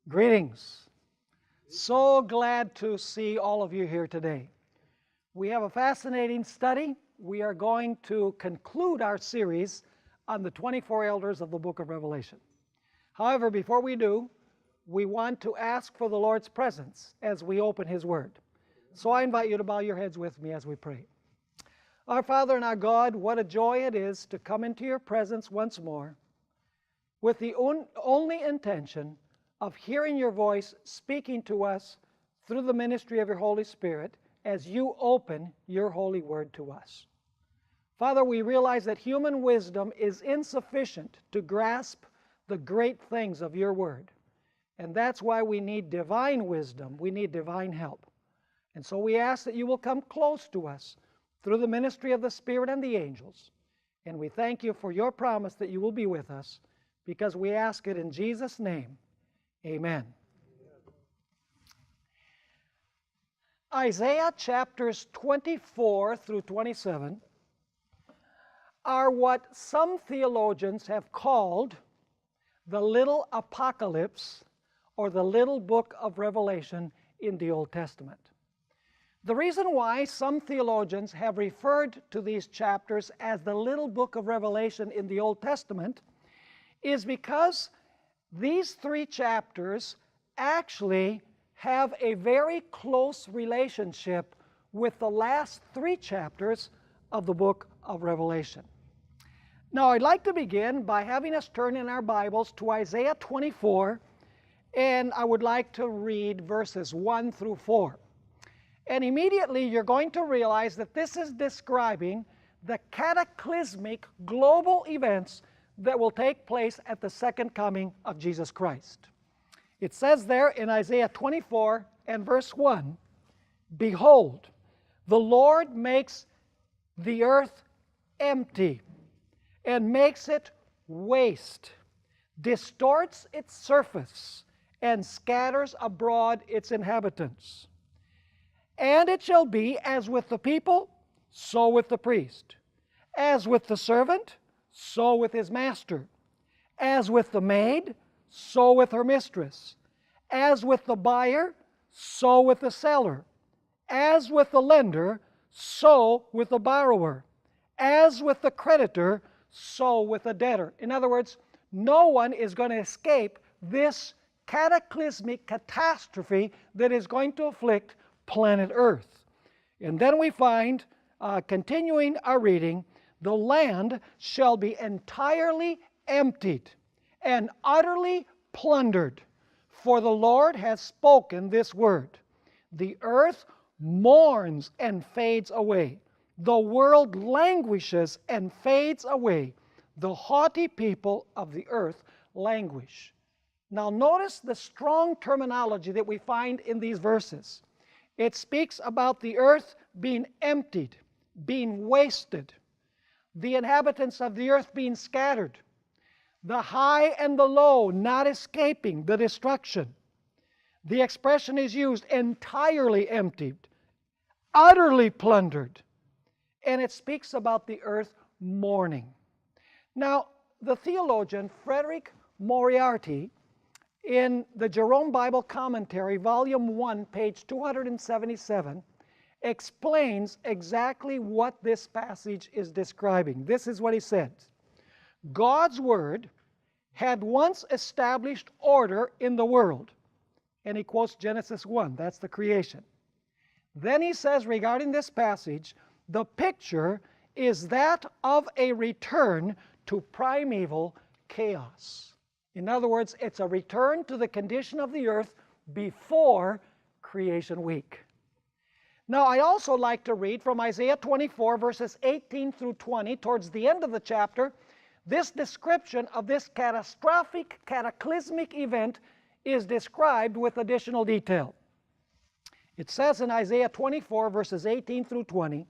Greetings. So glad to see all of you here today. We have a fascinating study. We are going to conclude our series on the 24 elders of the book of Revelation. However, before we do, we want to ask for the Lord's presence as we open His Word. So I invite you to bow your heads with me as we pray. Our Father and our God, what a joy it is to come into your presence once more with the only intention of hearing your voice speaking to us through the ministry of your Holy Spirit as you open your holy word to us. Father, we realize that human wisdom is insufficient to grasp the great things of your word. And that's why we need divine wisdom. We need divine help. And so we ask that you will come close to us through the ministry of the Spirit and the angels. And we thank you for your promise that you will be with us, because we ask it in Jesus' name. Amen. Isaiah chapters 24 through 27 are what some theologians have called the little apocalypse or the little book of Revelation in the Old Testament. The reason why some theologians have referred to these chapters as the little book of Revelation in the Old Testament is because these three chapters actually have a very close relationship with the last three chapters of the book of Revelation. Now, I'd like to begin by having us turn in our Bibles to Isaiah 24, and I would like to read verses 1 through 4. And immediately you're going to realize that this is describing the cataclysmic global events that will take place at the second coming of Jesus Christ. It says there in Isaiah 24 and verse 1, "Behold, the Lord makes the earth empty and makes it waste, distorts its surface, and scatters abroad its inhabitants. And it shall be as with the people, so with the priest, as with the servant, so with his master, as with the maid, so with her mistress, as with the buyer, so with the seller, as with the lender, so with the borrower, as with the creditor, so with the debtor." In other words, no one is going to escape this cataclysmic catastrophe that is going to afflict planet Earth. And then we find, continuing our reading, "The land shall be entirely emptied and utterly plundered, for the Lord has spoken this word. The earth mourns and fades away. The world languishes and fades away. The haughty people of the earth languish." Now notice the strong terminology that we find in these verses. It speaks about the earth being emptied, being wasted, the inhabitants of the earth being scattered, the high and the low not escaping the destruction. The expression is used, entirely emptied, utterly plundered, and it speaks about the earth mourning. Now, the theologian Frederick Moriarty, in the Jerome Bible Commentary, Volume 1, page 277, explains exactly what this passage is describing. This is what he says: "God's Word had once established order in the world." And he quotes Genesis 1, that's the creation. Then he says regarding this passage, the picture is that of a return to primeval chaos. In other words, it's a return to the condition of the earth before creation week. Now, I also like to read from Isaiah 24, verses 18 through 20, towards the end of the chapter. This description of this catastrophic, cataclysmic event is described with additional detail. It says in Isaiah 24, verses 18 through 20,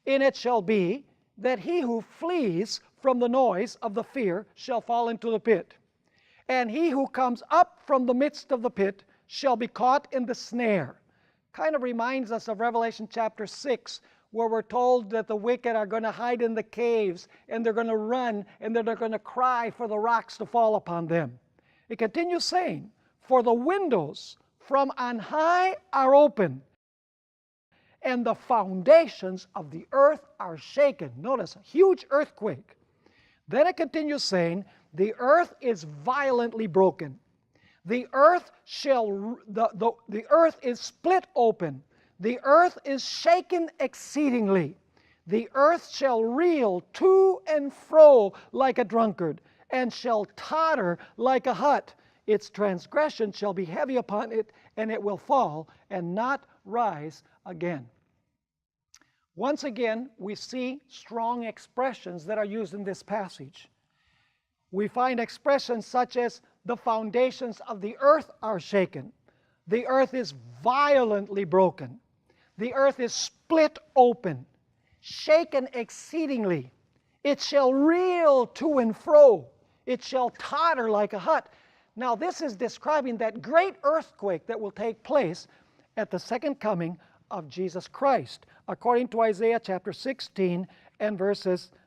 "And it shall be that he who flees from the noise of the fear shall fall into the pit. And he who comes up from the midst of the pit shall be caught in the snare." Kind of reminds us of Revelation chapter 6, where we're told that the wicked are going to hide in the caves, and they're going to run, and then they're going to cry for the rocks to fall upon them. It continues saying, For the windows from on high are open, and the foundations of the earth are shaken. Notice, a huge earthquake. Then it continues saying, the earth is violently broken. The earth is split open. The earth is shaken exceedingly. The earth shall reel to and fro like a drunkard, and shall totter like a hut. Its transgression shall be heavy upon it, and it will fall and not rise again. Once again, we see strong expressions that are used in this passage. We find expressions such as the foundations of the earth are shaken. The earth is violently broken. The earth is split open, shaken exceedingly. It shall reel to and fro. It shall totter like a hut. Now, this is describing that great earthquake that will take place at the second coming of Jesus Christ, according to Isaiah chapter 16 and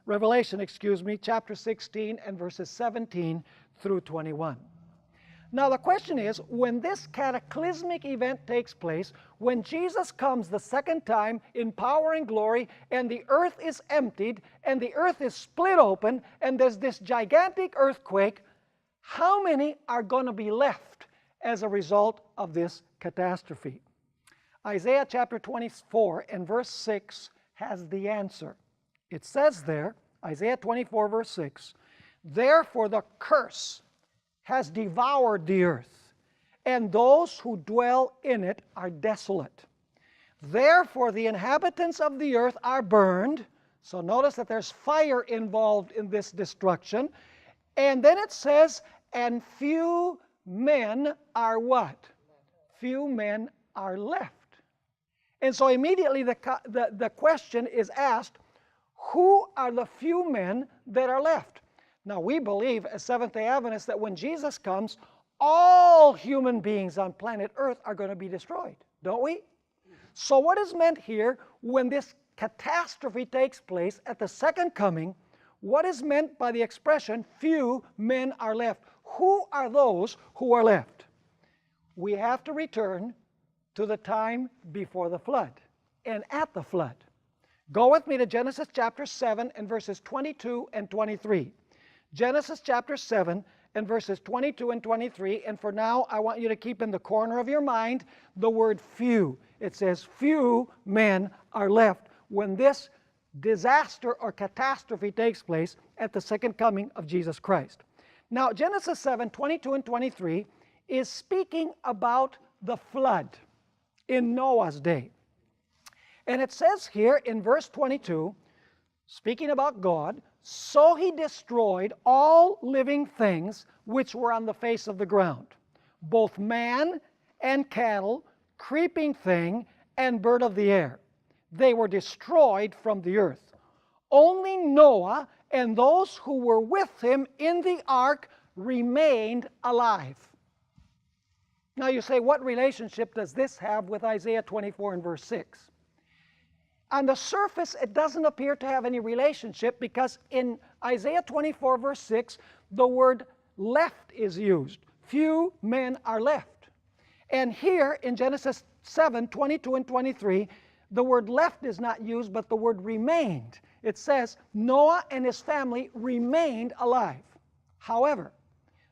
Revelation, chapter 16 and verses 17 through 21. Now, the question is, when this cataclysmic event takes place, when Jesus comes the second time in power and glory, and the earth is emptied, and the earth is split open, and there's this gigantic earthquake, how many are going to be left as a result of this catastrophe? Isaiah chapter 24 and verse 6 has the answer. It says there, Isaiah 24 verse 6, "Therefore the curse has devoured the earth, and those who dwell in it are desolate. Therefore the inhabitants of the earth are burned." So notice that there's fire involved in this destruction. And then it says, "And few men are" what? Few men are left. And so immediately the question is asked, who are the few men that are left? Now, we believe as Seventh-day Adventists that when Jesus comes, all human beings on planet Earth are going to be destroyed, don't we? So what is meant here when this catastrophe takes place at the second coming? What is meant by the expression, "few men are left"? Who are those who are left? We have to return to the time before the flood and at the flood. Go with me to Genesis chapter 7 and verses 22 and 23. Genesis chapter 7 and verses 22 and 23. And for now, I want you to keep in the corner of your mind the word few. It says, "Few men are left" when this disaster or catastrophe takes place at the second coming of Jesus Christ. Now, Genesis 7, 22 and 23 is speaking about the flood in Noah's day. And it says here in verse 22, speaking about God, "So he destroyed all living things which were on the face of the ground, both man and cattle, creeping thing, and bird of the air. They were destroyed from the earth. Only Noah and those who were with him in the ark remained alive." Now you say, what relationship does this have with Isaiah 24 and verse 6? On the surface, it doesn't appear to have any relationship, because in Isaiah 24 verse 6, the word "left" is used. Few men are left. And here in Genesis 7, 22 and 23, the word "left" is not used, but the word "remained." It says Noah and his family remained alive. However,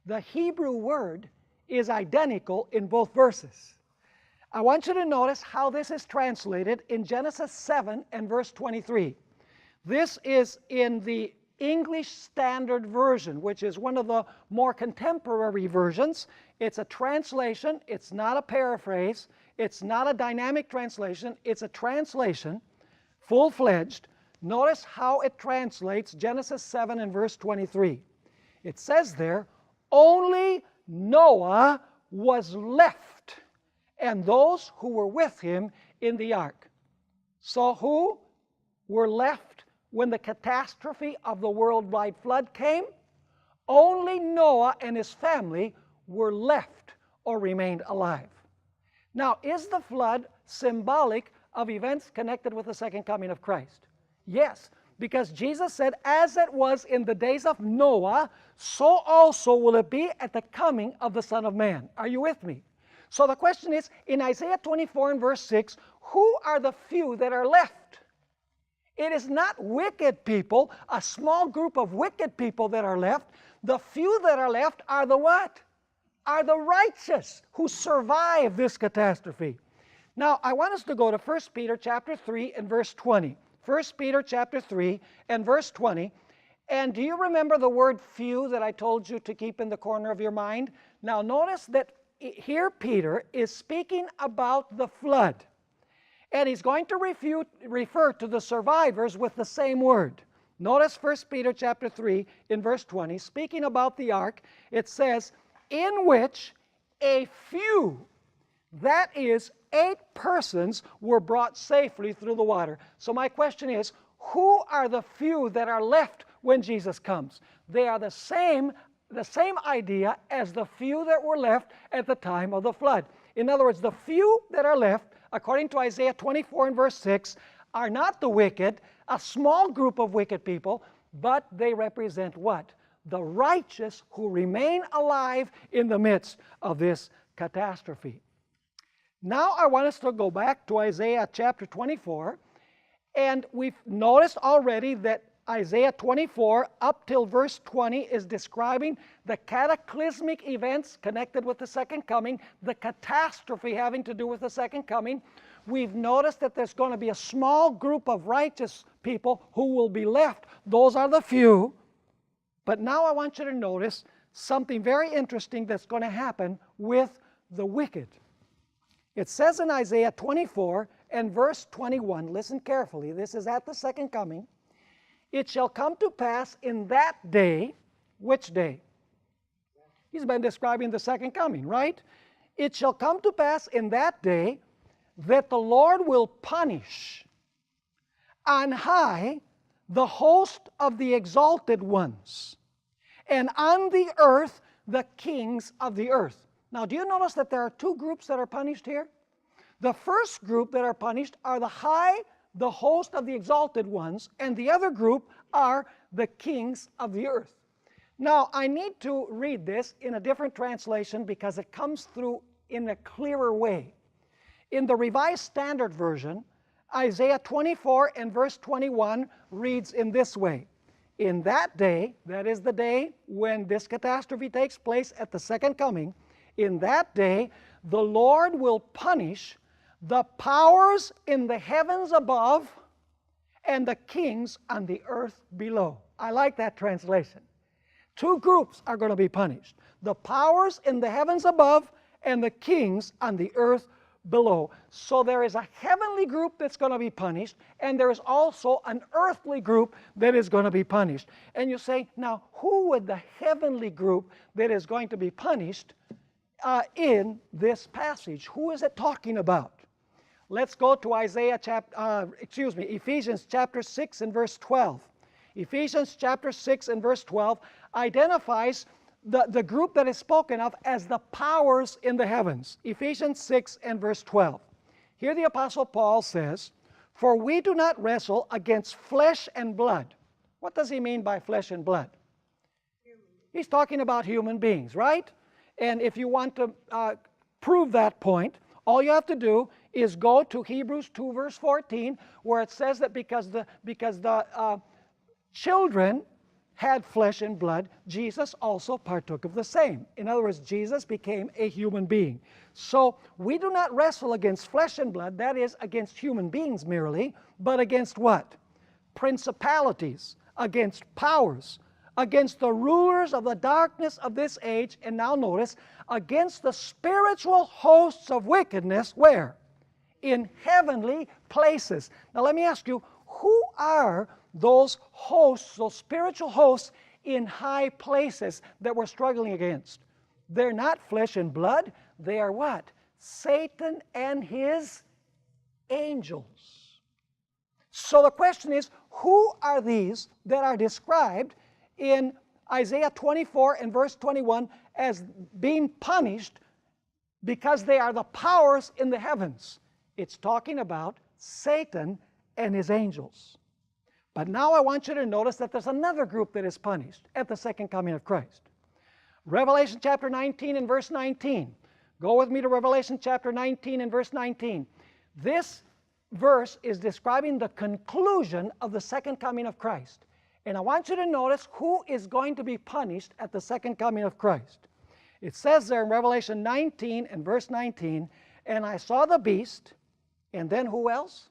the Hebrew word is identical in both verses. I want you to notice how this is translated in Genesis 7 and verse 23. This is in the English Standard Version, which is one of the more contemporary versions. It's a translation. It's not a paraphrase. It's not a dynamic translation. It's a translation, full-fledged. Notice how it translates Genesis 7 and verse 23. It says there, "Only Noah was left, and those who were with him in the ark." So who were left when the catastrophe of the worldwide flood came? Only Noah and his family were left or remained alive. Now, is the flood symbolic of events connected with the second coming of Christ? Yes, Because Jesus said, as it was in the days of Noah, so also will it be at the coming of the Son of Man. Are you with me? So the question is, in Isaiah 24 and verse 6, who are the few that are left? It is not wicked people, a small group of wicked people that are left. The few that are left are the what? Are the righteous who survive this catastrophe. Now, I want us to go to 1 Peter chapter 3 and verse 20. 1 Peter chapter 3 and verse 20. And do you remember the word few that I told you to keep in the corner of your mind? Now, notice that here Peter is speaking about the flood. And he's going to refer to the survivors with the same word. Notice 1 Peter chapter 3 in verse 20, speaking about the ark, it says, in which a few, that is, 8 persons, were brought safely through the water. So my question is, who are the few that are left when Jesus comes? They are the same idea as the few that were left at the time of the flood. In other words, the few that are left, according to Isaiah 24 and verse 6, are not the wicked, a small group of wicked people, but they represent what? The righteous who remain alive in the midst of this catastrophe. Now I want us to go back to Isaiah chapter 24, and we've noticed already that Isaiah 24 up till verse 20 is describing the cataclysmic events connected with the second coming, the catastrophe having to do with the second coming. We've noticed that there's going to be a small group of righteous people who will be left. Those are the few. But now I want you to notice something very interesting that's going to happen with the wicked. It says in Isaiah 24 and verse 21, listen carefully, this is at the second coming. It shall come to pass in that day, which day? He's been describing the second coming, right? It shall come to pass in that day that the Lord will punish on high the host of the exalted ones, and on the earth the kings of the earth. Now, do you notice that there are 2 groups that are punished here? The first group that are punished are the host of the exalted ones, and the other group are the kings of the earth. Now, I need to read this in a different translation because it comes through in a clearer way. In the Revised Standard Version, Isaiah 24 and verse 21 reads in this way, in that day, that is the day when this catastrophe takes place at the second coming, in that day the Lord will punish the powers in the heavens above and the kings on the earth below. I like that translation. 2 groups are going to be punished. The powers in the heavens above and the kings on the earth below. So there is a heavenly group that's going to be punished, and there is also an earthly group that is going to be punished. And you say, now, who would the heavenly group that is going to be punished in this passage? Who is it talking about? Let's go to Ephesians chapter 6 and verse 12. Ephesians chapter 6 and verse 12 identifies the group that is spoken of as the powers in the heavens. Ephesians 6 and verse 12. Here the Apostle Paul says, for we do not wrestle against flesh and blood. What does he mean by flesh and blood? He's talking about human beings, right? And if you want to prove that point, all you have to do is go to Hebrews 2 verse 14, where it says that because the children had flesh and blood, Jesus also partook of the same. In other words, Jesus became a human being. So we do not wrestle against flesh and blood, that is, against human beings merely, but against what? Principalities, against powers, against the rulers of the darkness of this age, and now notice, against the spiritual hosts of wickedness, where? In heavenly places. Now let me ask you, who are those hosts, those spiritual hosts in high places that we're struggling against? They're not flesh and blood. They are what? Satan and his angels. So the question is, who are these that are described in Isaiah 24 and verse 21 as being punished because they are the powers in the heavens? It's talking about Satan and his angels. But now I want you to notice that there's another group that is punished at the second coming of Christ. Revelation chapter 19 and verse 19. Go with me to Revelation chapter 19 and verse 19. This verse is describing the conclusion of the second coming of Christ. And I want you to notice who is going to be punished at the second coming of Christ. It says there in Revelation 19 and verse 19, and I saw the beast, and then who else?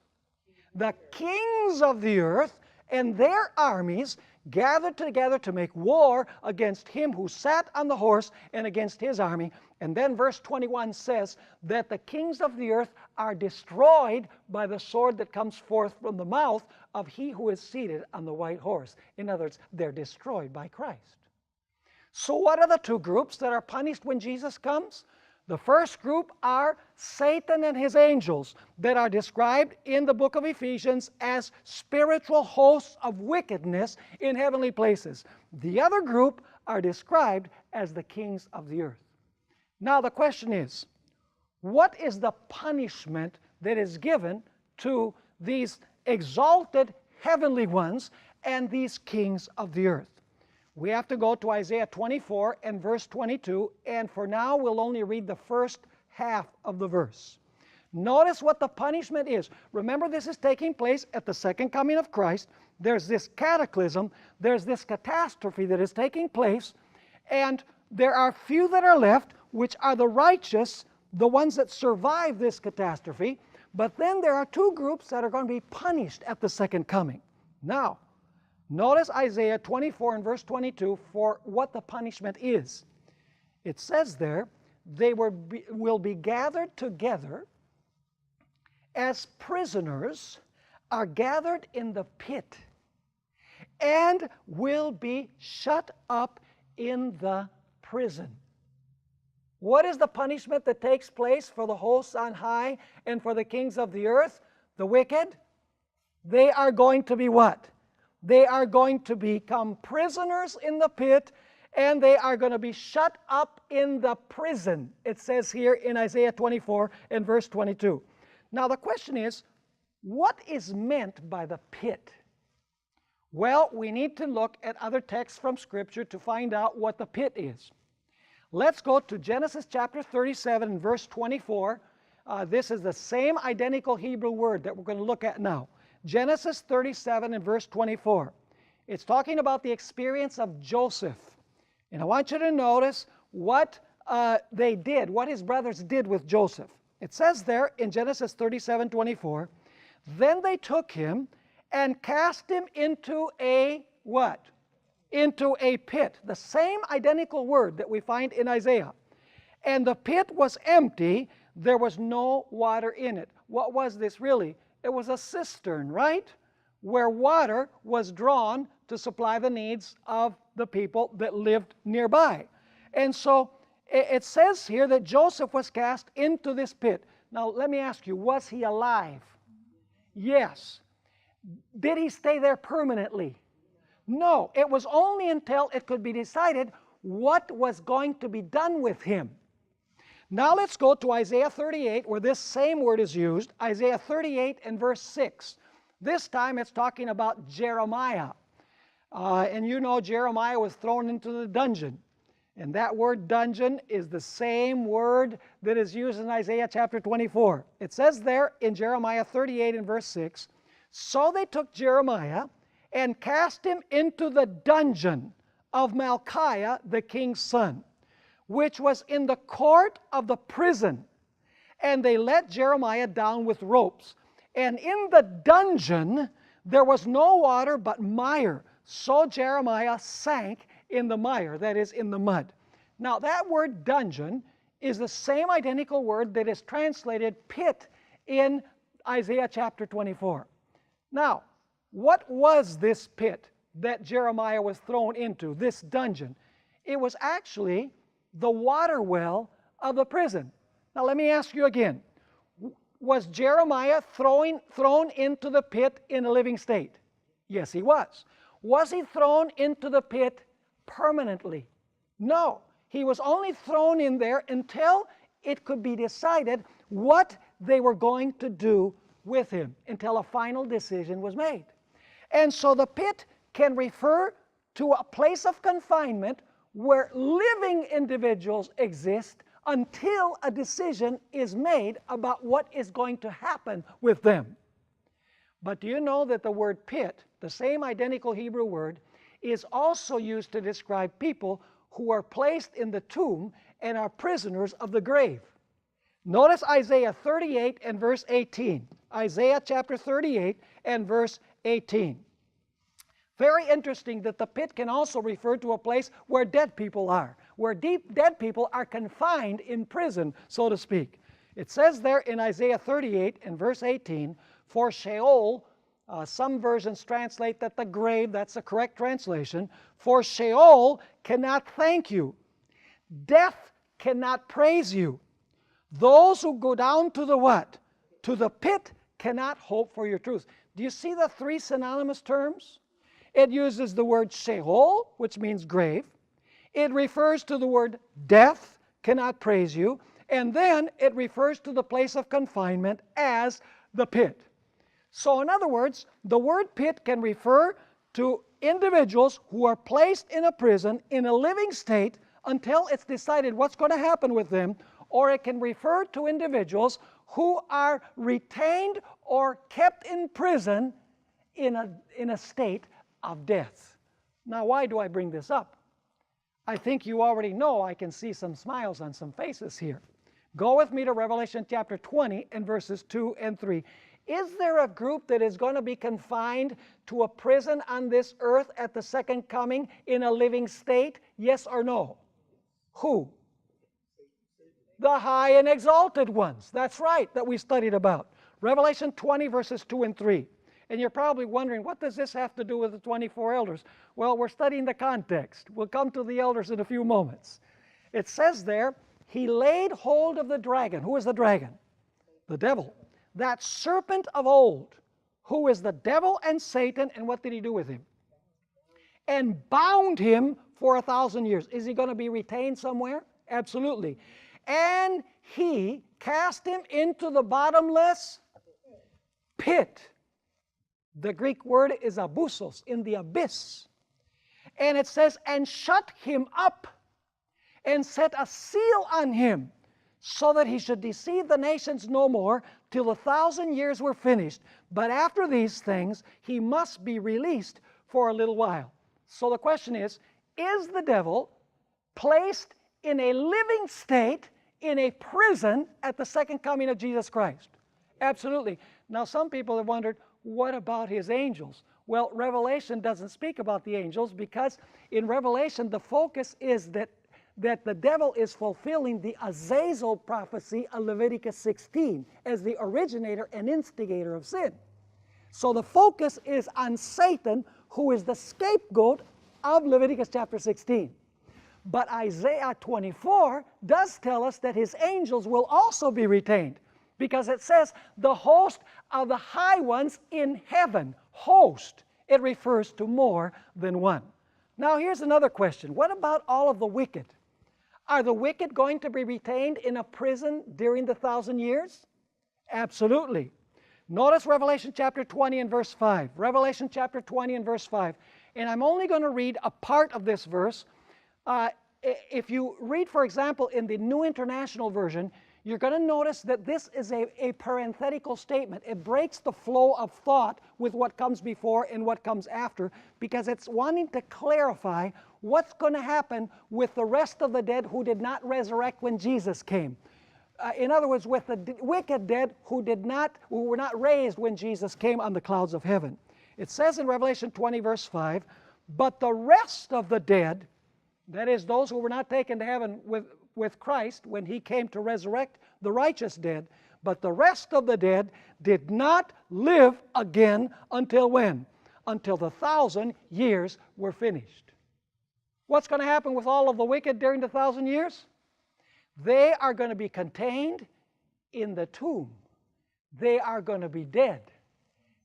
The kings of the earth and their armies gathered together to make war against him who sat on the horse and against his army. And then verse 21 says that the kings of the earth are destroyed by the sword that comes forth from the mouth of he who is seated on the white horse. In other words, they're destroyed by Christ. So what are the two groups that are punished when Jesus comes? The first group are Satan and his angels that are described in the book of Ephesians as spiritual hosts of wickedness in heavenly places. The other group are described as the kings of the earth. Now the question is, what is the punishment that is given to these exalted heavenly ones and these kings of the earth? We have to go to Isaiah 24 and verse 22, and for now we'll only read the first half of the verse. Notice what the punishment is. Remember, this is taking place at the second coming of Christ. There's this cataclysm, there's this catastrophe that is taking place, and there are few that are left, which are the righteous, the ones that survive this catastrophe, but then there are two groups that are going to be punished at the second coming. Now, notice Isaiah 24 and verse 22 for what the punishment is. It says there, they will be gathered together as prisoners are gathered in the pit and will be shut up in the prison. What is the punishment that takes place for the hosts on high and for the kings of the earth? The wicked? They are going to be what? They are going to become prisoners in the pit, and they are going to be shut up in the prison. It says here in Isaiah 24 and verse 22. Now the question is, what is meant by the pit? Well, we need to look at other texts from Scripture to find out what the pit is. Let's go to Genesis chapter 37 and verse 24. This is the same identical Hebrew word that we're going to look at now. Genesis 37 and verse 24. It's talking about the experience of Joseph. And I want you to notice what they did, what his brothers did with Joseph. It says there in Genesis 37, 24, then they took him and cast him into a what? Into a pit. The same identical word that we find in Isaiah. And the pit was empty, there was no water in it. What was this really? It was a cistern, right? Where water was drawn to supply the needs of the people that lived nearby. And so it says here that Joseph was cast into this pit. Now let me ask you, was he alive? Yes. Did he stay there permanently? No. It was only until it could be decided what was going to be done with him. Now let's go to Isaiah 38 where this same word is used. Isaiah 38 and verse 6. This time it's talking about Jeremiah. And you know Jeremiah was thrown into the dungeon. And that word dungeon is the same word that is used in Isaiah chapter 24. It says there in Jeremiah 38 and verse 6, so they took Jeremiah and cast him into the dungeon of Malchiah the king's son, which was in the court of the prison. And they let Jeremiah down with ropes. And in the dungeon there was no water but mire. So Jeremiah sank in the mire, that is, in the mud. Now that word dungeon is the same identical word that is translated pit in Isaiah chapter 24. Now, what was this pit that Jeremiah was thrown into, this dungeon? It was actually the water well of the prison. Now let me ask you again, was Jeremiah thrown into the pit in a living state? Yes, he was. Was he thrown into the pit permanently? No. He was only thrown in there until it could be decided what they were going to do with him, until a final decision was made. And so the pit can refer to a place of confinement where living individuals exist until a decision is made about what is going to happen with them. But do you know that the word pit, the same identical Hebrew word, is also used to describe people who are placed in the tomb and are prisoners of the grave? Notice Isaiah 38 and verse 18. Isaiah chapter 38 and verse 18. Very interesting that the pit can also refer to a place where dead people are, where dead people are confined in prison, so to speak. It says there in Isaiah 38 and verse 18, for Sheol, some versions translate that the grave, that's the correct translation, for Sheol cannot thank you. Death cannot praise you. Those who go down to the what? To the pit cannot hope for your truth. Do you see the three synonymous terms? It uses the word Sheol, which means grave. It refers to the word death, cannot praise you. And then it refers to the place of confinement as the pit. So in other words, the word pit can refer to individuals who are placed in a prison in a living state until it's decided what's going to happen with them, or it can refer to individuals who are retained or kept in prison in a state of death. Now, why do I bring this up? I think you already know. I can see some smiles on some faces here. Go with me to Revelation chapter 20 and verses 2 and 3. Is there a group that is going to be confined to a prison on this earth at the second coming in a living state? Yes or no? Who? The high and exalted ones. That's right, that we studied about. Revelation 20 verses 2 and 3. And you're probably wondering, what does this have to do with the 24 elders? Well, we're studying the context. We'll come to the elders in a few moments. It says there, he laid hold of the dragon. Who is the dragon? The devil. That serpent of old, who is the devil and Satan, and what did he do with him? And bound him for 1,000 years. Is he going to be retained somewhere? Absolutely. And he cast him into the bottomless pit. The Greek word is abyssos, in the abyss. And it says, and shut him up, and set a seal on him, so that he should deceive the nations no more, till 1,000 years were finished. But after these things, he must be released for a little while. So the question is the devil placed in a living state in a prison at the second coming of Jesus Christ? Absolutely. Now, some people have wondered, what about his angels? Well, Revelation doesn't speak about the angels, because in Revelation the focus is that the devil is fulfilling the Azazel prophecy of Leviticus 16 as the originator and instigator of sin. So the focus is on Satan, who is the scapegoat of Leviticus chapter 16. But Isaiah 24 does tell us that his angels will also be retained, because it says the host of the high ones in heaven. Host. It refers to more than one. Now here's another question. What about all of the wicked? Are the wicked going to be retained in a prison during the 1,000 years? Absolutely. Notice Revelation chapter 20 and verse 5. Revelation chapter 20 and verse 5. And I'm only going to read a part of this verse. If you read, for example, in the New International Version, you're going to notice that this is a parenthetical statement. It breaks the flow of thought with what comes before and what comes after, because it's wanting to clarify what's going to happen with the rest of the dead who did not resurrect when Jesus came. In other words, with the wicked dead who were not raised when Jesus came on the clouds of heaven. It says in Revelation 20 verse 5, but the rest of the dead, that is, those who were not taken to heaven with Christ when he came to resurrect the righteous dead, but the rest of the dead did not live again until when? Until the 1,000 years were finished. What's going to happen with all of the wicked during the 1,000 years? They are going to be contained in the tomb. They are going to be dead.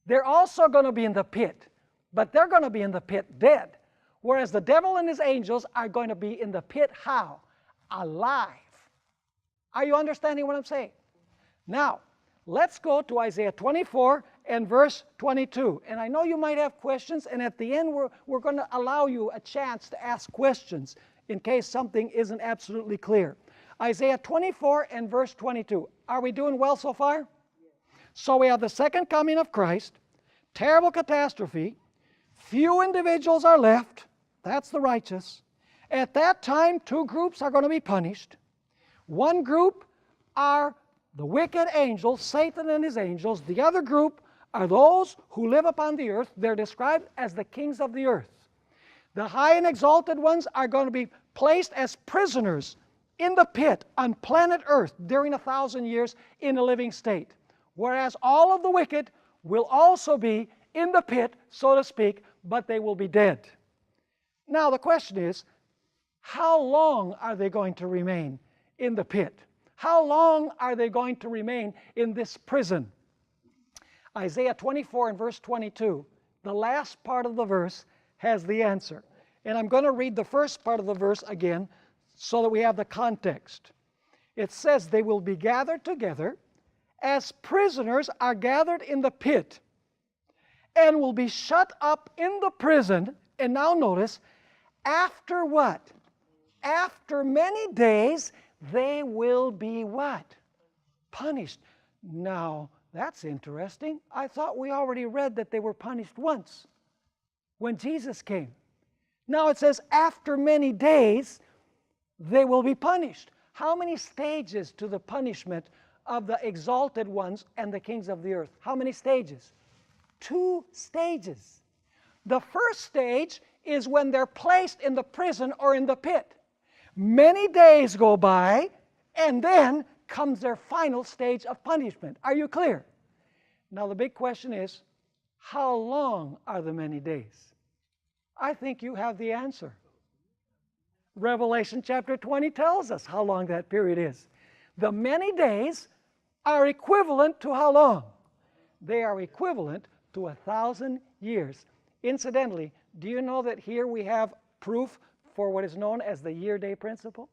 They're also going to be in the pit, but they're going to be in the pit dead. Whereas the devil and his angels are going to be in the pit how? Alive. Are you understanding what I'm saying? Now, let's go to Isaiah 24 and verse 22. And I know you might have questions, and at the end we're going to allow you a chance to ask questions in case something isn't absolutely clear. Isaiah 24 and verse 22. Are we doing well so far? Yes. So we have the second coming of Christ, terrible catastrophe, few individuals are left, that's the righteous. At that time, two groups are going to be punished. One group are the wicked angels, Satan and his angels. The other group are those who live upon the earth. They're described as the kings of the earth. The high and exalted ones are going to be placed as prisoners in the pit on planet earth during 1,000 years in a living state. Whereas all of the wicked will also be in the pit, so to speak, but they will be dead. Now the question is, how long are they going to remain in the pit? How long are they going to remain in this prison? Isaiah 24 and verse 22, the last part of the verse has the answer. And I'm going to read the first part of the verse again so that we have the context. It says, they will be gathered together as prisoners are gathered in the pit and will be shut up in the prison. And now notice, after what? After many days, they will be what? Punished. Now, that's interesting. I thought we already read that they were punished once when Jesus came. Now it says, after many days, they will be punished. How many stages to the punishment of the exalted ones and the kings of the earth? How many stages? 2 stages. The first stage is when they're placed in the prison or in the pit. Many days go by, and then comes their final stage of punishment. Are you clear? Now the big question is, how long are the many days? I think you have the answer. Revelation chapter 20 tells us how long that period is. The many days are equivalent to how long? They are equivalent to 1,000 years. Incidentally, do you know that here we have proof for what is known as the year-day principle?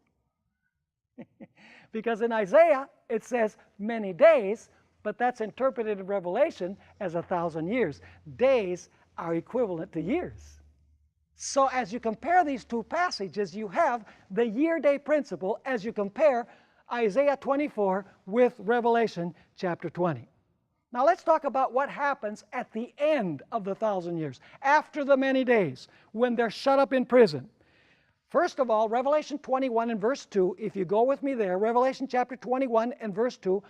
Because in Isaiah it says many days, but that's interpreted in Revelation as 1,000 years. Days are equivalent to years. So as you compare these two passages, you have the year-day principle as you compare Isaiah 24 with Revelation chapter 20. Now let's talk about what happens at the end of the 1,000 years, after the many days, when they're shut up in prison. First of all, Revelation 21 and verse 2, if you go with me there, Revelation chapter 21 and verse 2,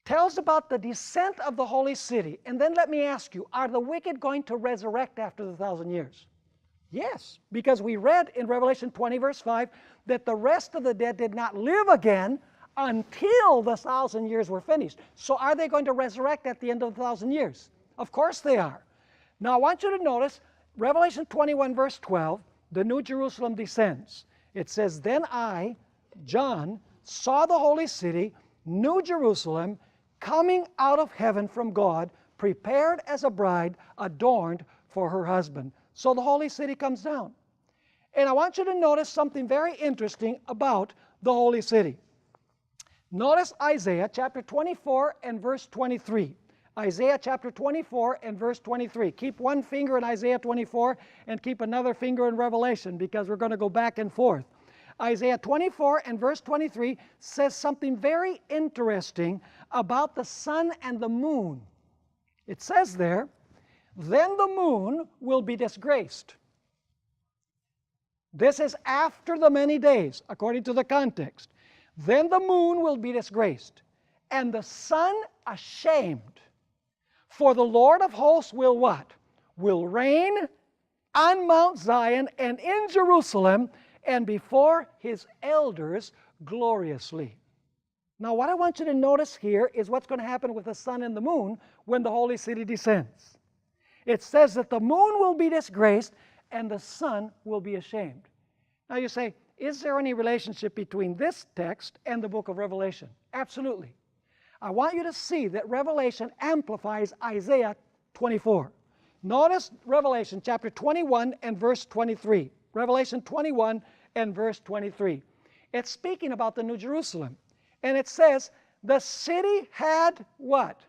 tells about the descent of the holy city. And then let me ask you, are the wicked going to resurrect after the 1,000 years? Yes, because we read in Revelation 20 verse 5 that the rest of the dead did not live again until the 1,000 years were finished. So are they going to resurrect at the end of the 1,000 years? Of course they are. Now I want you to notice Revelation 21 verse 12, the New Jerusalem descends. It says, then I, John, saw the holy city, New Jerusalem, coming out of heaven from God, prepared as a bride adorned for her husband. So the holy city comes down. And I want you to notice something very interesting about the holy city. Notice Isaiah chapter 24 and verse 23. Isaiah chapter 24 and verse 23. Keep one finger in Isaiah 24 and keep another finger in Revelation, because we're going to go back and forth. Isaiah 24 and verse 23 says something very interesting about the sun and the moon. It says there, then the moon will be disgraced. This is after the many days, according to the context. Then the moon will be disgraced, and the sun ashamed. For the Lord of hosts will what? Will reign on Mount Zion and in Jerusalem, and before his elders gloriously. Now what I want you to notice here is what's going to happen with the sun and the moon when the holy city descends. It says that the moon will be disgraced and the sun will be ashamed. Now you say, is there any relationship between this text and the book of Revelation? Absolutely. I want you to see that Revelation amplifies Isaiah 24. Notice Revelation chapter 21 and verse 23. Revelation 21 and verse 23. It's speaking about the New Jerusalem. And it says, the city had what?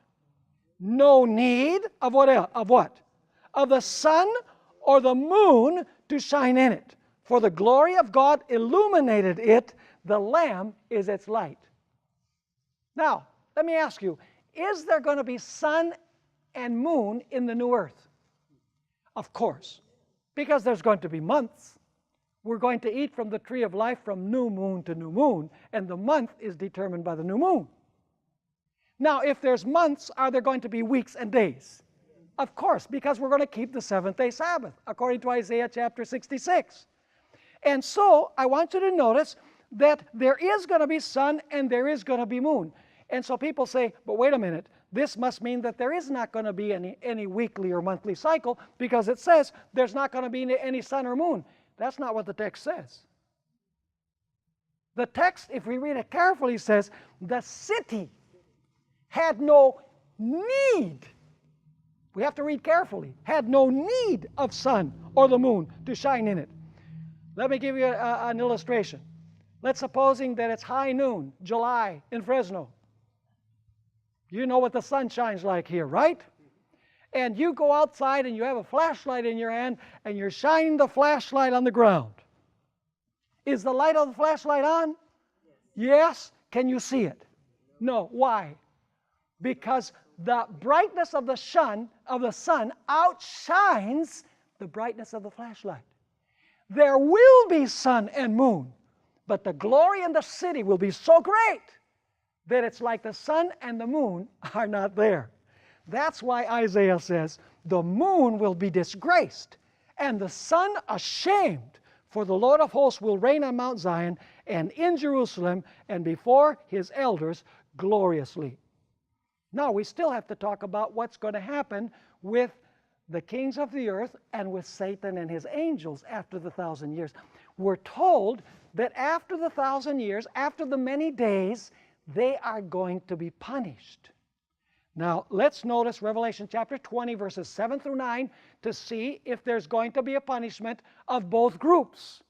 no need of what else? Of what? Of the sun or the moon to shine in it. For the glory of God illuminated it. The Lamb is its light. Now, let me ask you, is there going to be sun and moon in the new earth? Of course, because there's going to be months. We're going to eat from the tree of life from new moon to new moon, and the month is determined by the new moon. Now, if there's months, are there going to be weeks and days? Of course, because we're going to keep the seventh-day Sabbath, according to Isaiah chapter 66. And so, I want you to notice that there is going to be sun and there is going to be moon. And so people say, but wait a minute, this must mean that there is not going to be any weekly or monthly cycle, because it says there's not going to be any sun or moon. That's not what the text says. The text, if we read it carefully, says the city had no need. We have to read carefully. Had no need of sun or the moon to shine in it. Let me give you an illustration. Let's supposing that it's high noon, July, in Fresno. You know what the sun shines like here, right? And you go outside and you have a flashlight in your hand and you're shining the flashlight on the ground. Is the light of the flashlight on? Yes. Can you see it? No. Why? Because the brightness of the sun outshines the brightness of the flashlight. There will be sun and moon, but the glory in the city will be so great that it's like the sun and the moon are not there. That's why Isaiah says, the moon will be disgraced, and the sun ashamed, for the Lord of hosts will reign on Mount Zion, and in Jerusalem, and before his elders gloriously. Now, we still have to talk about what's going to happen with the kings of the earth and with Satan and his angels after the 1,000 years. We're told that after the 1,000 years, after the many days, they are going to be punished. Now, let's notice Revelation chapter 20, verses 7 through 9, to see if there's going to be a punishment of both groups.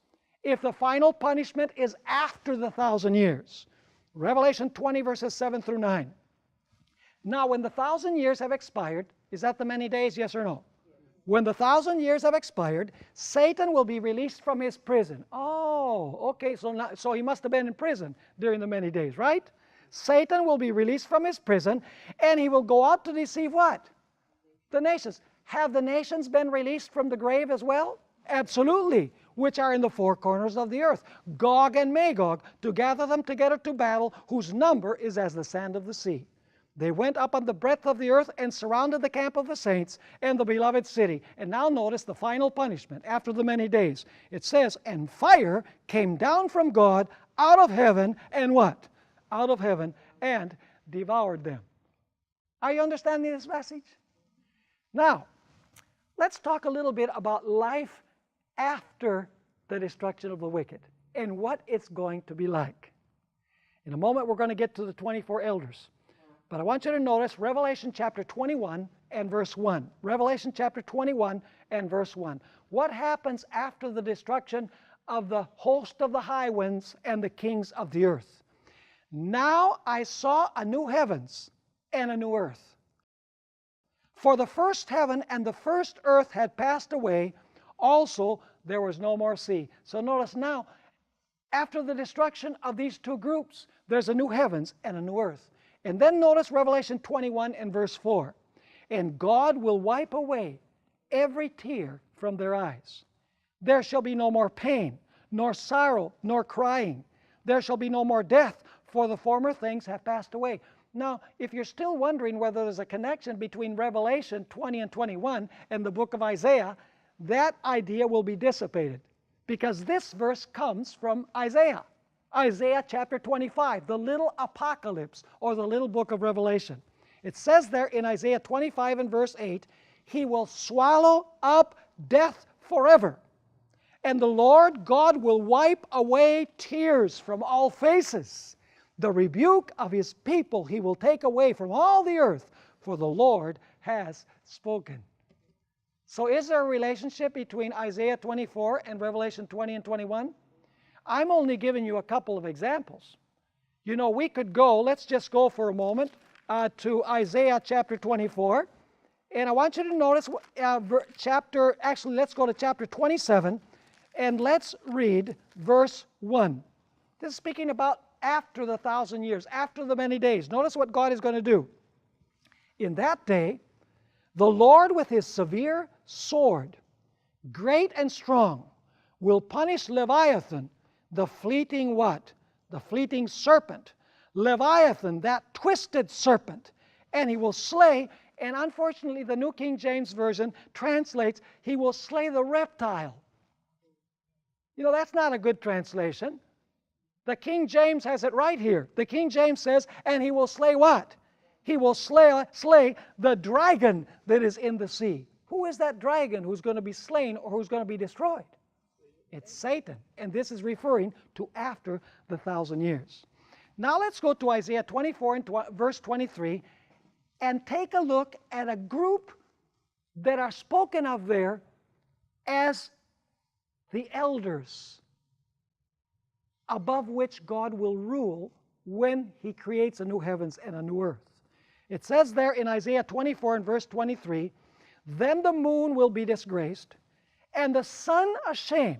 If the final punishment is after the 1,000 years. Revelation 20, verses 7 through 9. Now, when the 1,000 years have expired, is that the many days, yes or no? When the 1,000 years have expired, Satan will be released from his prison. Oh, okay, so he must have been in prison during the many days, right? Satan will be released from his prison, and he will go out to deceive what? The nations. Have the nations been released from the grave as well? Absolutely, which are in the four corners of the earth, Gog and Magog, to gather them together to battle, whose number is as the sand of the sea. They went up on the breadth of the earth and surrounded the camp of the saints and the beloved city. And now notice the final punishment after the many days. It says, and fire came down from God out of heaven, and what? Out of heaven, and devoured them. Are you understanding this message? Now, let's talk a little bit about life after the destruction of the wicked and what it's going to be like. In a moment, we're going to get to the 24 elders. But I want you to notice Revelation chapter 21 and verse 1. Revelation chapter 21 and verse 1. What happens after the destruction of the host of the high winds and the kings of the earth? Now I saw a new heavens and a new earth. For the first heaven and the first earth had passed away. Also there was no more sea. So notice now, after the destruction of these two groups, there's a new heavens and a new earth. And then notice Revelation 21 and verse 4. And God will wipe away every tear from their eyes. There shall be no more pain, nor sorrow, nor crying. There shall be no more death, for the former things have passed away. Now, if you're still wondering whether there's a connection between Revelation 20 and 21 and the book of Isaiah, that idea will be dissipated, because this verse comes from Isaiah. Isaiah chapter 25, the little apocalypse, or the little book of Revelation. It says there in Isaiah 25 and verse 8, He will swallow up death forever, and the Lord God will wipe away tears from all faces. The rebuke of His people He will take away from all the earth, for the Lord has spoken. So is there a relationship between Isaiah 24 and Revelation 20 and 21? I'm only giving you a couple of examples. You know, we could go, let's just go for a moment to Isaiah chapter 24. And I want you to notice let's go to chapter 27, and let's read verse 1. This is speaking about after the 1,000 years, after the many days. Notice what God is going to do. In that day, the Lord with his severe sword, great and strong, will punish Leviathan, the fleeting what? The fleeting serpent. Leviathan, that twisted serpent. And he will slay, and unfortunately the New King James Version translates, he will slay the reptile. You know, that's not a good translation. The King James has it right here. The King James says, and he will slay what? He will slay the dragon that is in the sea. Who is that dragon who's going to be slain or who's going to be destroyed? It's Satan. And this is referring to after the 1,000 years. Now let's go to Isaiah 24 and verse 23 and take a look at a group that are spoken of there as the elders, above which God will rule when he creates a new heavens and a new earth. It says there in Isaiah 24 and verse 23, then the moon will be disgraced, and the sun ashamed.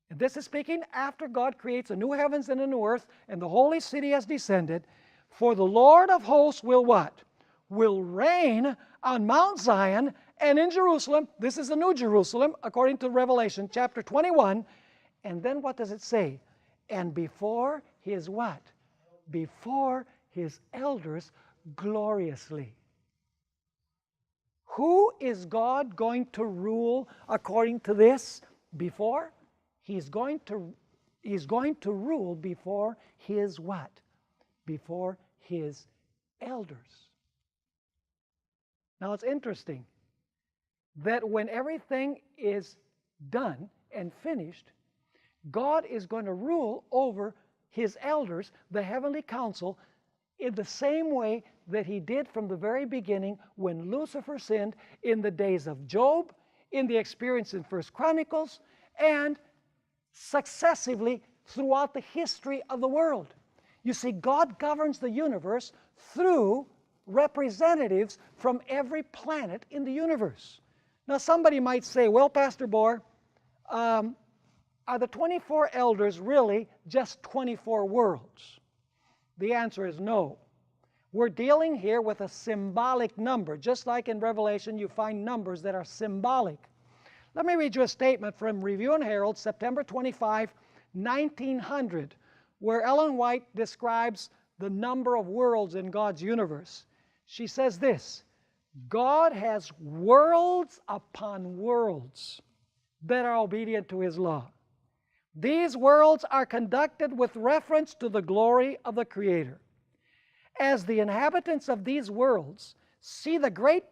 And this is speaking after God creates a new heavens and a new earth, and the holy city has descended. For the Lord of hosts will what? Will reign on Mount Zion and in Jerusalem. This is the New Jerusalem, according to Revelation chapter 21. And then what does it say? And before his what? Before his elders gloriously. Who is God going to rule according to this? Before? He's going to rule before his what? Before his elders. Now it's interesting that when everything is done and finished, God is going to rule over his elders, the heavenly council, in the same way that he did from the very beginning when Lucifer sinned, in the days of Job, in the experience in 1 Chronicles, and successively throughout the history of the world. You see, God governs the universe through representatives from every planet in the universe. Now somebody might say, well, Pastor Bohr, are the 24 elders really just 24 worlds? The answer is no. We're dealing here with a symbolic number. Just like in Revelation, you find numbers that are symbolic. Let me read you a statement from Review and Herald, September 25, 1900, where Ellen White describes the number of worlds in God's universe. She says this: God has worlds upon worlds that are obedient to his law. These worlds are conducted with reference to the glory of the Creator. As the inhabitants of these worlds see the great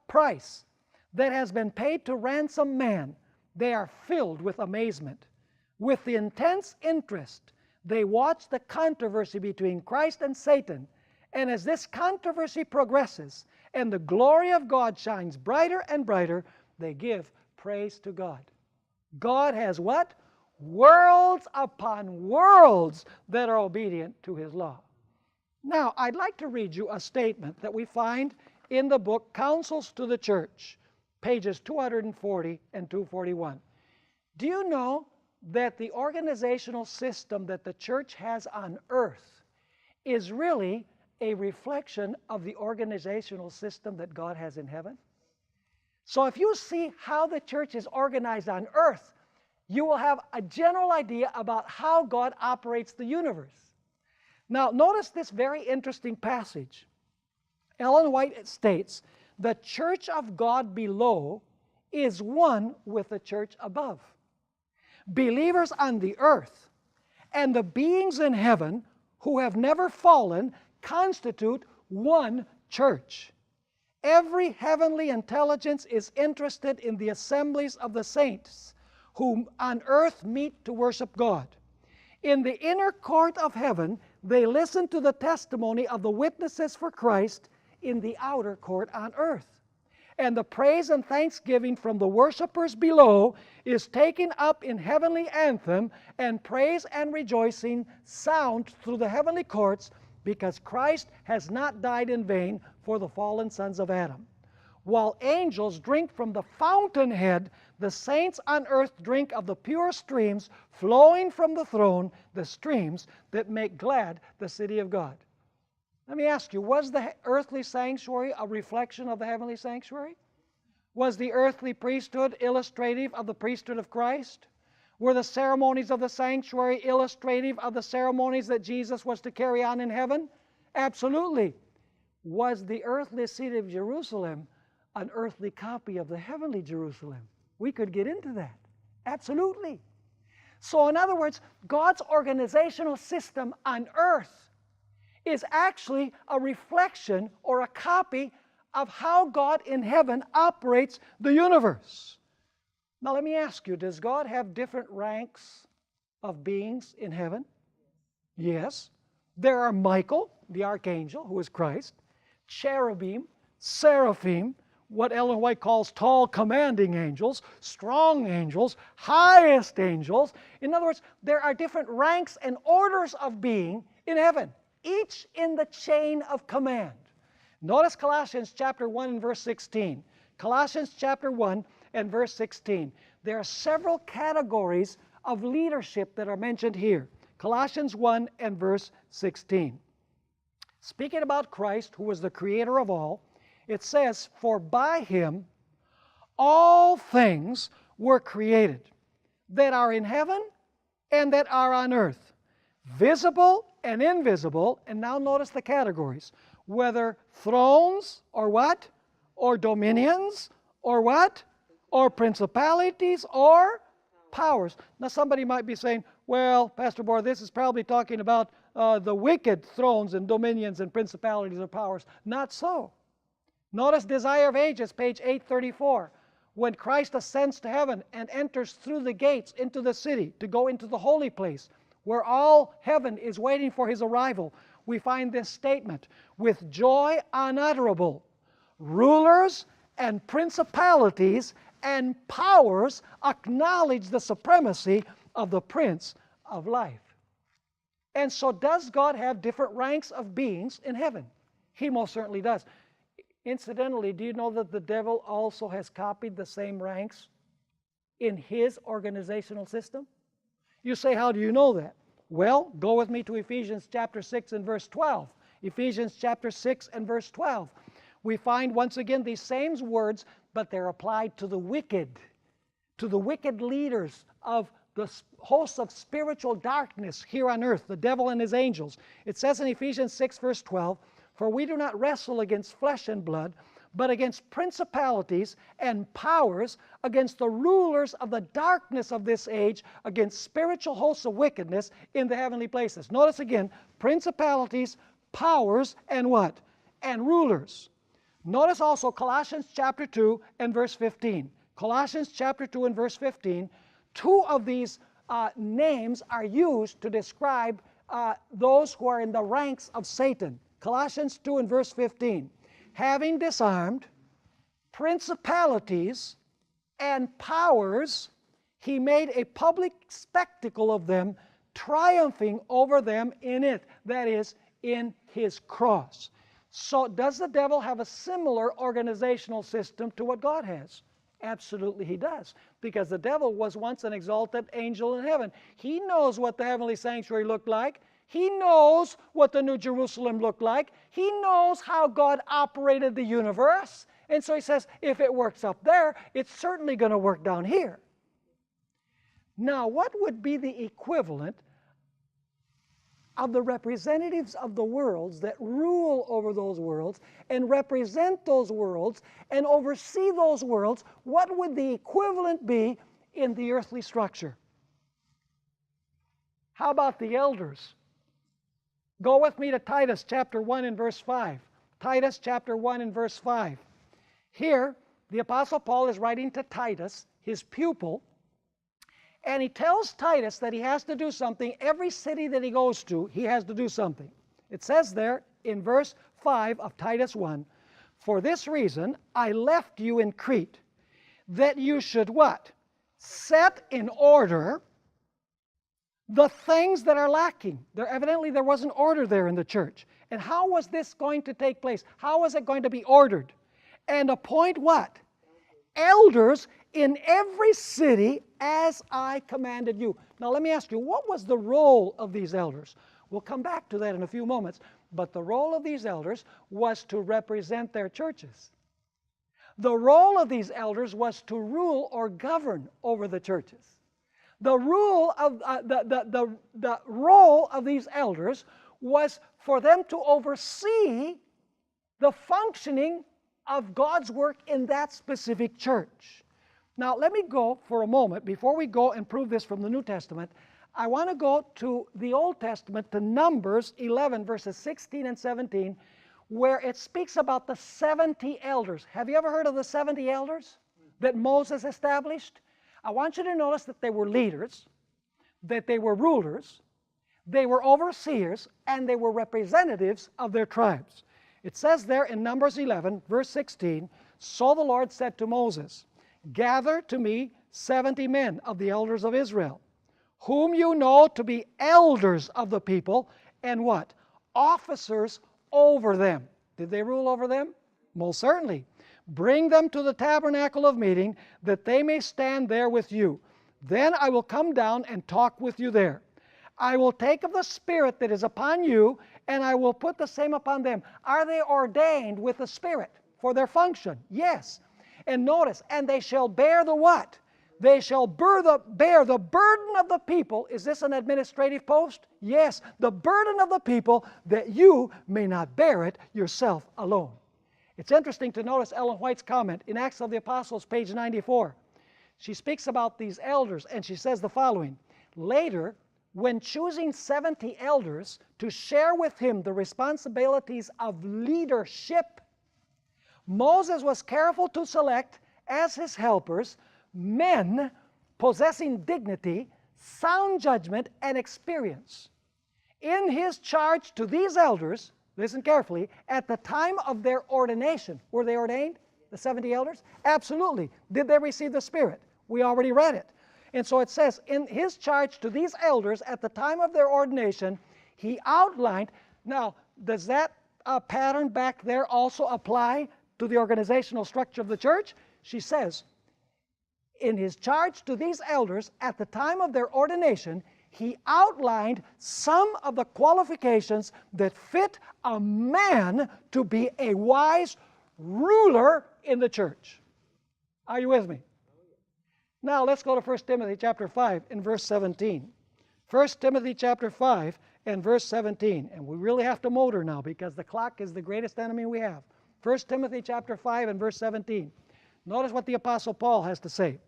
price that has been paid to ransom man, they are filled with amazement. With the intense interest, they watch the controversy between Christ and Satan, and as this controversy progresses and the glory of God shines brighter and brighter, they give praise to God. God has what? Worlds upon worlds that are obedient to his law. Now, I'd like to read you a statement that we find in the book Counsels to the Church, pages 240 and 241. Do you know that the organizational system that the church has on earth is really a reflection of the organizational system that God has in heaven? So if you see how the church is organized on earth, you will have a general idea about how God operates the universe. Now, notice this very interesting passage. Ellen White states, the church of God below is one with the church above. Believers on the earth and the beings in heaven who have never fallen constitute one church. Every heavenly intelligence is interested in the assemblies of the saints who on earth meet to worship God. In the inner court of heaven, they listen to the testimony of the witnesses for Christ in the outer court on earth. And the praise and thanksgiving from the worshipers below is taken up in heavenly anthem, and praise and rejoicing sound through the heavenly courts because Christ has not died in vain for the fallen sons of Adam. While angels drink from the fountainhead, the saints on earth drink of the pure streams flowing from the throne, the streams that make glad the city of God. Let me ask you, was the earthly sanctuary a reflection of the heavenly sanctuary? Was the earthly priesthood illustrative of the priesthood of Christ? Were the ceremonies of the sanctuary illustrative of the ceremonies that Jesus was to carry on in heaven? Absolutely. Was the earthly city of Jerusalem an earthly copy of the heavenly Jerusalem? We could get into that. Absolutely. So in other words, God's organizational system on earth is actually a reflection or a copy of how God in heaven operates the universe. Now let me ask you, does God have different ranks of beings in heaven? Yes. There are Michael, the archangel, who is Christ, cherubim, seraphim, what Ellen White calls tall commanding angels, strong angels, highest angels. In other words, there are different ranks and orders of being in heaven, each in the chain of command. Notice Colossians chapter 1 and verse 16. Colossians chapter 1 and verse 16. There are several categories of leadership that are mentioned here. Colossians 1 and verse 16. Speaking about Christ, who was the creator of all, it says, "For by him all things were created, that are in heaven and that are on earth, visible and invisible." And now notice the categories. Whether thrones or what? Or dominions or what? Or principalities or powers. Now somebody might be saying, well, Pastor Bohr, this is probably talking about the wicked thrones and dominions and principalities or powers. Not so. Notice Desire of Ages, page 834. When Christ ascends to heaven and enters through the gates into the city to go into the holy place, where all heaven is waiting for his arrival, we find this statement: with joy unutterable, rulers and principalities and powers acknowledge the supremacy of the Prince of Life. And so does God have different ranks of beings in heaven? He most certainly does. Incidentally, do you know that the devil also has copied the same ranks in his organizational system? You say, how do you know that? Well, go with me to Ephesians chapter 6 and verse 12. Ephesians chapter 6 and verse 12. We find once again these same words, but they're applied to the wicked leaders of the hosts of spiritual darkness here on earth, the devil and his angels. It says in Ephesians 6 verse 12, "For we do not wrestle against flesh and blood, but against principalities and powers, against the rulers of the darkness of this age, against spiritual hosts of wickedness in the heavenly places." Notice again, principalities, powers, and what? And rulers. Notice also Colossians chapter 2 and verse 15. Colossians chapter 2 and verse 15, two of these names are used to describe those who are in the ranks of Satan. Colossians 2 and verse 15. "Having disarmed principalities and powers, he made a public spectacle of them, triumphing over them in it," that is, in his cross. So does the devil have a similar organizational system to what God has? Absolutely he does, because the devil was once an exalted angel in heaven. He knows what the heavenly sanctuary looked like. He knows what the New Jerusalem looked like. He knows how God operated the universe. And so he says, if it works up there, it's certainly going to work down here. Now, what would be the equivalent of the representatives of the worlds that rule over those worlds and represent those worlds and oversee those worlds? What would the equivalent be in the earthly structure? How about the elders? Go with me to Titus chapter 1 and verse 5. Titus chapter 1 and verse 5. Here, the Apostle Paul is writing to Titus, his pupil, and he tells Titus that he has to do something. Every city that he goes to, he has to do something. It says there in verse 5 of Titus 1, "For this reason I left you in Crete, that you should" what? "Set in order the things that are lacking. Evidently there wasn't order there in the church. And how was this going to take place? How was it going to be ordered? And appoint what? Elders in every city as I commanded you. Now let me ask you, what was the role of these elders? We'll come back to that in a few moments. But the role of these elders was to represent their churches. The role of these elders was to rule or govern over the churches. The role of these elders was for them to oversee the functioning of God's work in that specific church. Now, let me go for a moment, before we go and prove this from the New Testament, I want to go to the Old Testament, to Numbers 11, verses 16 and 17, where it speaks about the 70 elders. Have you ever heard of the 70 elders that Moses established? I want you to notice that they were leaders, that they were rulers, they were overseers, and they were representatives of their tribes. It says there in Numbers 11, verse 16, "So the Lord said to Moses, Gather to me 70 men of the elders of Israel, whom you know to be elders of the people, and what? Officers over them." Did they rule over them? Most certainly. "Bring them to the tabernacle of meeting, that they may stand there with you. Then I will come down and talk with you there. I will take of the Spirit that is upon you, and I will put the same upon them." Are they ordained with the Spirit for their function? Yes. And notice, "and they shall bear the" what? They shall bear the burden of the people. Is this an administrative post? Yes. The burden of the people, that you may not bear it yourself alone. It's interesting to notice Ellen White's comment in Acts of the Apostles, page 94. She speaks about these elders, and she says the following: "Later, when choosing 70 elders to share with him the responsibilities of leadership, Moses was careful to select as his helpers men possessing dignity, sound judgment, and experience. In his charge to these elders," listen carefully, "at the time of their ordination." Were they ordained, the 70 elders? Absolutely. Did they receive the Spirit? We already read it. And so it says, in his charge to these elders at the time of their ordination, he outlined. Now, does that pattern back there also apply to the organizational structure of the church? She says, in his charge to these elders at the time of their ordination, he outlined some of the qualifications that fit a man to be a wise ruler in the church. Are you with me? Now let's go to 1 Timothy chapter 5 and verse 17. 1 Timothy chapter 5 and verse 17. And we really have to motor now, because the clock is the greatest enemy we have. 1 Timothy chapter 5 and verse 17. Notice what the Apostle Paul has to say.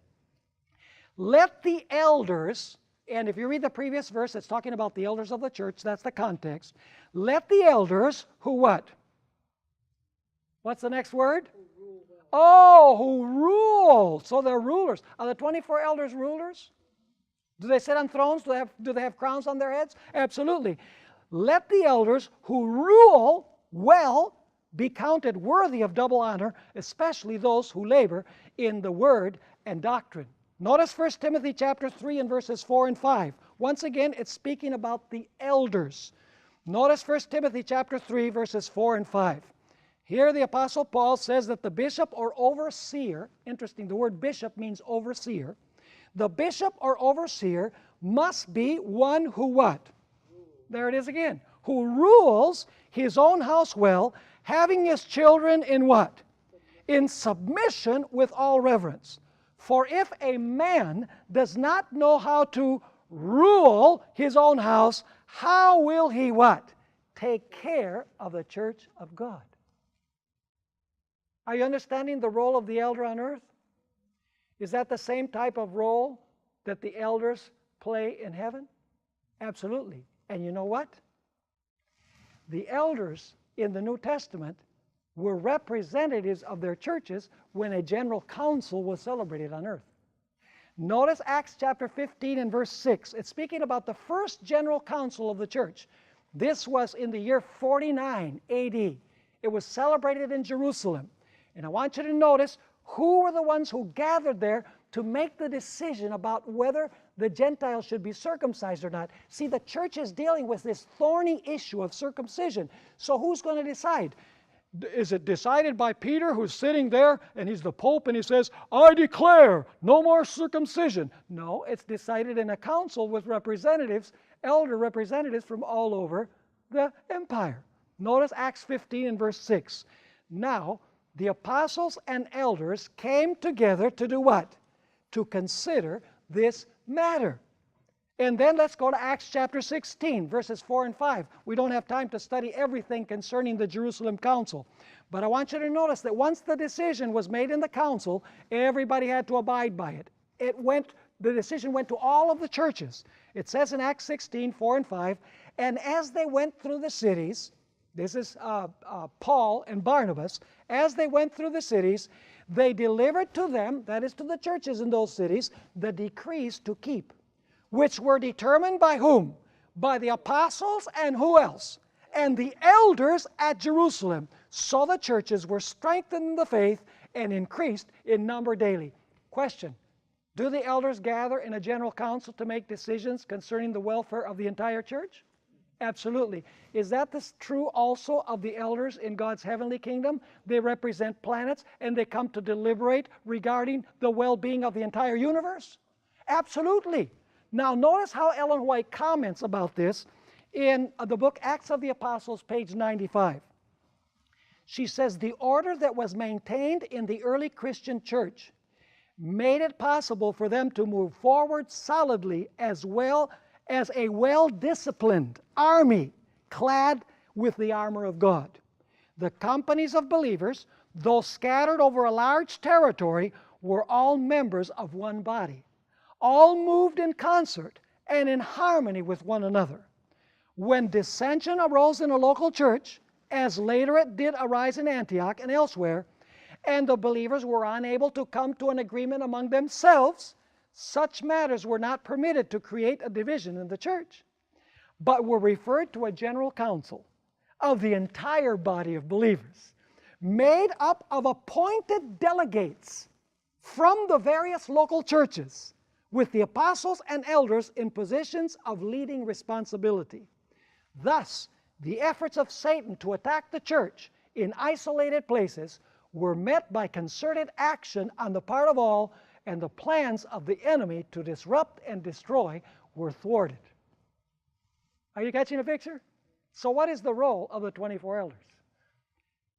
"Let the elders," and if you read the previous verse, it's talking about the elders of the church. That's the context. "Let the elders," who what? What's the next word? Oh, who rule. So they're rulers. Are the 24 elders rulers? Do they sit on thrones? Do they have crowns on their heads? Absolutely. "Let the elders who rule well be counted worthy of double honor, especially those who labor in the word and doctrine." Notice 1 Timothy chapter 3 and verses 4 and 5. Once again, it's speaking about the elders. Notice 1 Timothy chapter 3 verses 4 and 5. Here the Apostle Paul says that the bishop or overseer, interesting, the word bishop means overseer. The bishop or overseer must be one who what? There it is again. Who rules his own house well, having his children in what? In submission with all reverence. "For if a man does not know how to rule his own house, how will he" what? "Take care of the church of God." Are you understanding the role of the elder on earth? Is that the same type of role that the elders play in heaven? Absolutely. And you know what? The elders in the New Testament were representatives of their churches when a general council was celebrated on earth. Notice Acts chapter 15 and verse 6. It's speaking about the first general council of the church. This was in the year 49 AD. It was celebrated in Jerusalem. And I want you to notice who were the ones who gathered there to make the decision about whether the Gentiles should be circumcised or not. See, the church is dealing with this thorny issue of circumcision. So who's going to decide? Is it decided by Peter, who's sitting there, and he's the Pope, and he says, I declare no more circumcision? No, it's decided in a council with representatives, elder representatives from all over the empire. Notice Acts 15 and verse 6. Now, the apostles and elders came together to do what? To consider this matter. And then let's go to Acts chapter 16, verses 4 and 5. We don't have time to study everything concerning the Jerusalem council. But I want you to notice that once the decision was made in the council, everybody had to abide by it. The decision went to all of the churches. It says in Acts 16, 4 and 5, and as they went through the cities, this is Paul and Barnabas, as they went through the cities, they delivered to them, that is to the churches in those cities, the decrees to keep, which were determined by whom? By the apostles and who else? And the elders at Jerusalem. So the churches were strengthened in the faith and increased in number daily. Question: do the elders gather in a general council to make decisions concerning the welfare of the entire church? Absolutely. Is that true also of the elders in God's heavenly kingdom? They represent planets and they come to deliberate regarding the well-being of the entire universe? Absolutely. Now notice how Ellen White comments about this in the book Acts of the Apostles, page 95. She says, the order that was maintained in the early Christian church made it possible for them to move forward solidly as well as a well-disciplined army clad with the armor of God. The companies of believers, though scattered over a large territory, were all members of one body. All moved in concert and in harmony with one another. When dissension arose in a local church, as later it did arise in Antioch and elsewhere, and the believers were unable to come to an agreement among themselves, such matters were not permitted to create a division in the church, but were referred to a general council of the entire body of believers, made up of appointed delegates from the various local churches, with the apostles and elders in positions of leading responsibility. Thus, the efforts of Satan to attack the church in isolated places were met by concerted action on the part of all, and the plans of the enemy to disrupt and destroy were thwarted. Are you catching the picture? So what is the role of the 24 elders?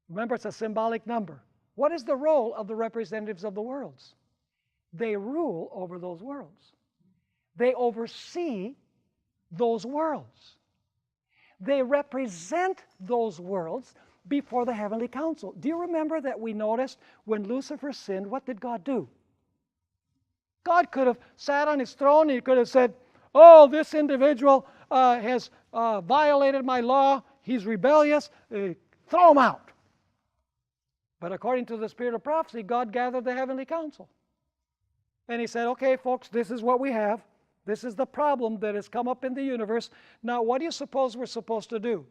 Remember, it's a symbolic number. What is the role of the representatives of the worlds? They rule over those worlds. They oversee those worlds. They represent those worlds before the heavenly council. Do you remember that we noticed when Lucifer sinned, what did God do? God could have sat on his throne and he could have said, oh, this individual has violated my law, he's rebellious, throw him out. But according to the spirit of prophecy, God gathered the heavenly council. And he said, okay, folks, this is what we have. This is the problem that has come up in the universe. Now, what do you suppose we're supposed to do?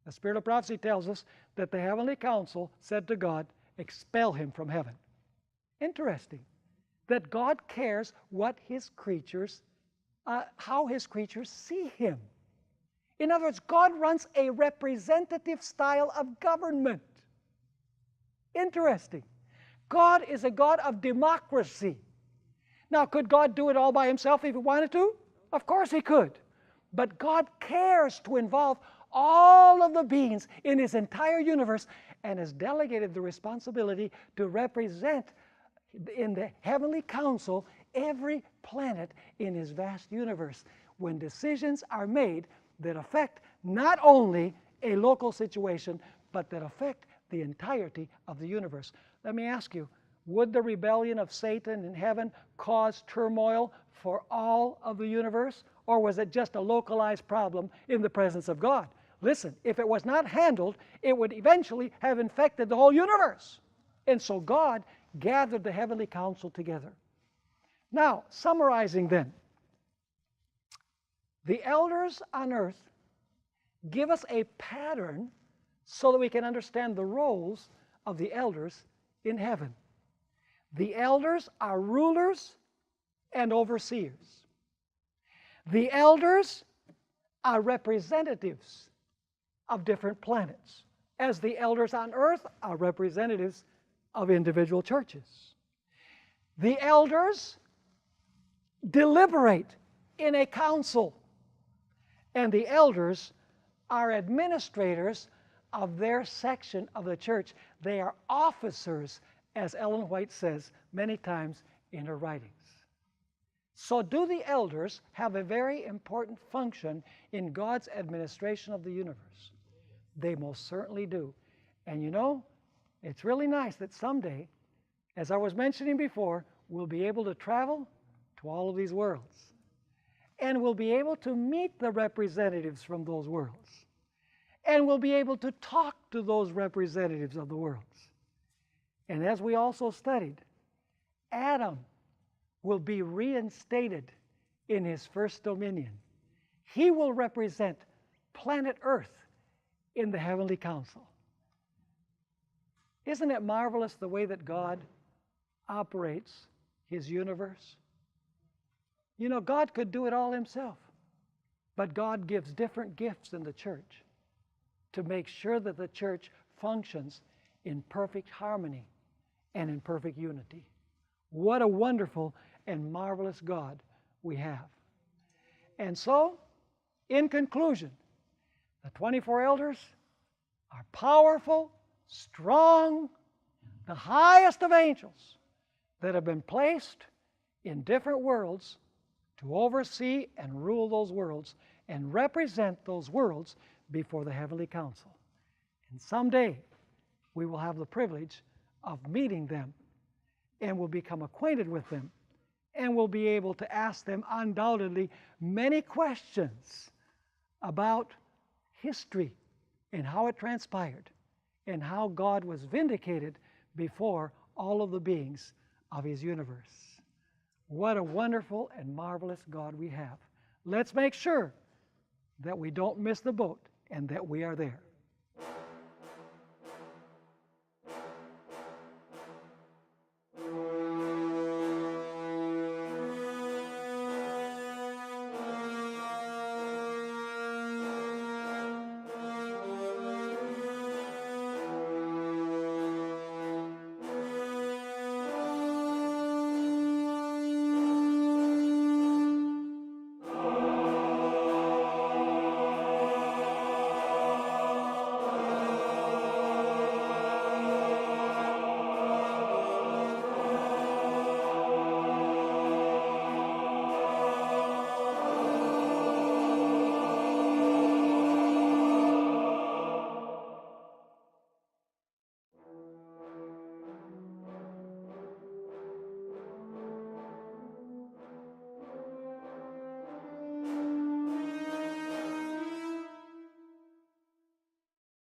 The spirit of prophecy tells us that the heavenly council said to God, expel him from heaven. Interesting. That God cares what his creatures, how his creatures see him. In other words, God runs a representative style of government. Interesting. God is a God of democracy. Now, could God do it all by himself if he wanted to? Of course he could. But God cares to involve all of the beings in his entire universe and has delegated the responsibility to represent in the heavenly council every planet in his vast universe when decisions are made that affect not only a local situation but that affect the entirety of the universe. Let me ask you, would the rebellion of Satan in heaven cause turmoil for all of the universe, or was it just a localized problem in the presence of God? Listen, if it was not handled, it would eventually have infected the whole universe. And so God gathered the heavenly council together. Now, summarizing then, the elders on earth give us a pattern so that we can understand the roles of the elders in heaven. The elders are rulers and overseers. The elders are representatives of different planets, as the elders on earth are representatives of individual churches. The elders deliberate in a council, and the elders are administrators of their section of the church. They are officers, as Ellen White says many times in her writings. So do the elders have a very important function in God's administration of the universe? They most certainly do. And you know, it's really nice that someday, as I was mentioning before, we'll be able to travel to all of these worlds. And we'll be able to meet the representatives from those worlds. And we'll be able to talk to those representatives of the worlds. And as we also studied, Adam will be reinstated in his first dominion. He will represent planet Earth in the heavenly council. Isn't it marvelous the way that God operates his universe? You know, God could do it all himself, but God gives different gifts in the church to make sure that the church functions in perfect harmony and in perfect unity. What a wonderful and marvelous God we have. And so, in conclusion, the 24 elders are powerful, strong, the highest of angels that have been placed in different worlds to oversee and rule those worlds and represent those worlds before the heavenly council. And someday we will have the privilege of meeting them and will become acquainted with them and will be able to ask them undoubtedly many questions about history and how it transpired and how God was vindicated before all of the beings of his universe. What a wonderful and marvelous God we have. Let's make sure that we don't miss the boat and that we are there.